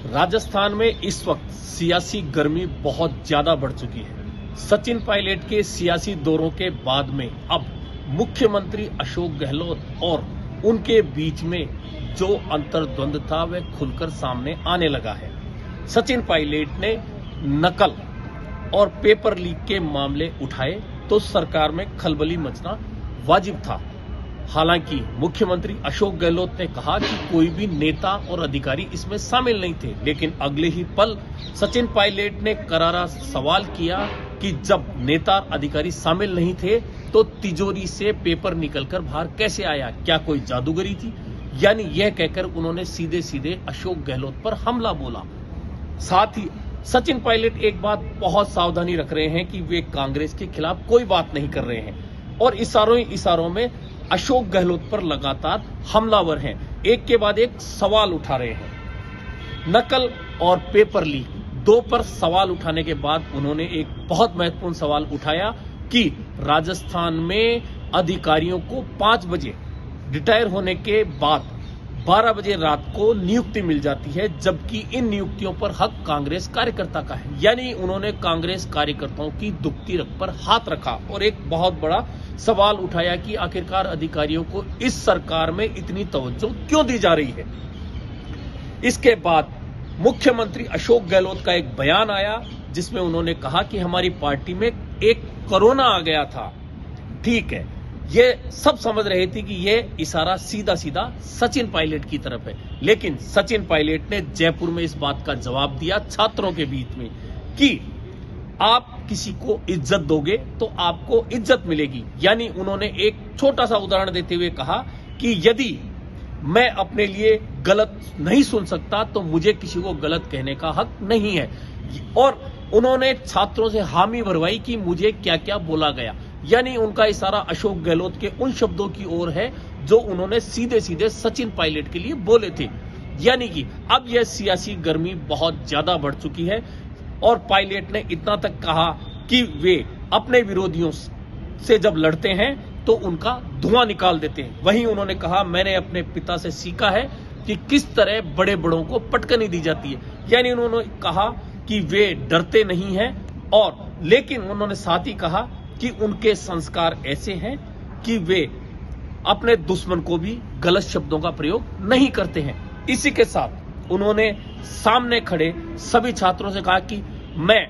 राजस्थान में इस वक्त सियासी गर्मी बहुत ज्यादा बढ़ चुकी है। सचिन पायलट के सियासी दौरों के बाद में अब मुख्यमंत्री अशोक गहलोत और उनके बीच में जो अंतर्द्वंद था वह खुलकर सामने आने लगा है। सचिन पायलट ने नकल और पेपर लीक के मामले उठाए तो सरकार में खलबली मचना वाजिब था। हालांकि मुख्यमंत्री अशोक गहलोत ने कहा कि कोई भी नेता और अधिकारी इसमें शामिल नहीं थे, लेकिन अगले ही पल सचिन पायलट ने करारा सवाल किया कि जब नेता अधिकारी शामिल नहीं थे तो तिजोरी से पेपर निकलकर बाहर कैसे आया, क्या कोई जादूगरी थी? यानी यह कहकर उन्होंने सीधे सीधे अशोक गहलोत पर हमला बोला। साथ ही सचिन पायलट एक बात बहुत सावधानी रख रहे हैं कि वे कांग्रेस के खिलाफ कोई बात नहीं कर रहे हैं और इशारों में अशोक गहलोत पर लगातार हमलावर हैं, एक के बाद एक सवाल उठा रहे हैं। नकल और पेपर लीक दो पर सवाल उठाने के बाद उन्होंने एक बहुत महत्वपूर्ण सवाल उठाया कि राजस्थान में अधिकारियों को 5 बजे रिटायर होने के बाद 12 बजे रात को नियुक्ति मिल जाती है, जबकि इन नियुक्तियों पर हक कांग्रेस कार्यकर्ता का है। यानी उन्होंने कांग्रेस कार्यकर्ताओं की दुखती रग पर हाथ रखा और एक बहुत बड़ा सवाल उठाया कि आखिरकार अधिकारियों को इस सरकार में इतनी तवज्जो क्यों दी जा रही है। इसके बाद मुख्यमंत्री अशोक गहलोत का एक बयान आया जिसमें उन्होंने कहा कि हमारी पार्टी में एक कोरोना आ गया था। ठीक है, ये सब समझ रहे थे कि ये इशारा सीधा सीधा सचिन पायलट की तरफ है, लेकिन सचिन पायलट ने जयपुर में इस बात का जवाब दिया छात्रों के बीच में कि आप किसी को इज्जत दोगे तो आपको इज्जत मिलेगी। यानी उन्होंने एक छोटा सा उदाहरण देते हुए कहा कि यदि मैं अपने लिए गलत नहीं सुन सकता तो मुझे किसी को गलत कहने का हक नहीं है। और उन्होंने छात्रों से हामी भरवाई कि मुझे क्या क्या बोला गया। यानी उनका इशारा अशोक गहलोत के उन शब्दों की ओर है जो उन्होंने सीधे सीधे सचिन पायलट के लिए बोले थे। यानी कि अब यह सियासी गर्मी बहुत ज्यादा बढ़ चुकी है और पायलट ने इतना तक कहा कि वे अपने विरोधियों से जब लड़ते हैं तो उनका धुआं निकाल देते हैं। वहीं उन्होंने कहा, मैंने अपने पिता से सीखा है कि किस तरह बड़े बड़ों को पटकनी दी जाती है। यानी उन्होंने कहा कि वे डरते नहीं हैं और लेकिन उन्होंने साथ ही कहा कि उनके संस्कार ऐसे हैं कि वे अपने दुश्मन को भी गलत शब्दों का प्रयोग नहीं करते हैं। इसी के साथ उन्होंने सामने खड़े सभी छात्रों से कहा कि मैं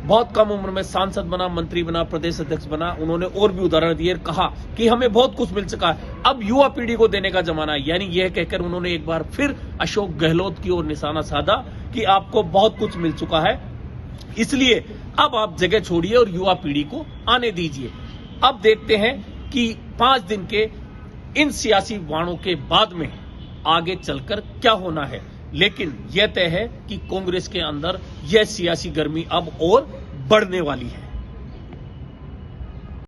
बहुत कम उम्र में सांसद बना, मंत्री बना, प्रदेश अध्यक्ष बना। उन्होंने और भी उदाहरण दिए, कहा कि हमें बहुत कुछ मिल चुका है, अब युवा पीढ़ी को देने का जमाना है। यानी यह कहकर उन्होंने एक बार फिर अशोक गहलोत की ओर निशाना साधा कि आपको बहुत कुछ मिल चुका है, इसलिए अब आप जगह छोड़िए और युवा पीढ़ी को आने दीजिए। अब देखते हैं कि 5 दिन के इन सियासी वाणों के बाद में आगे चलकर क्या होना है, लेकिन यह तय है कि कांग्रेस के अंदर यह सियासी गर्मी अब और बढ़ने वाली है।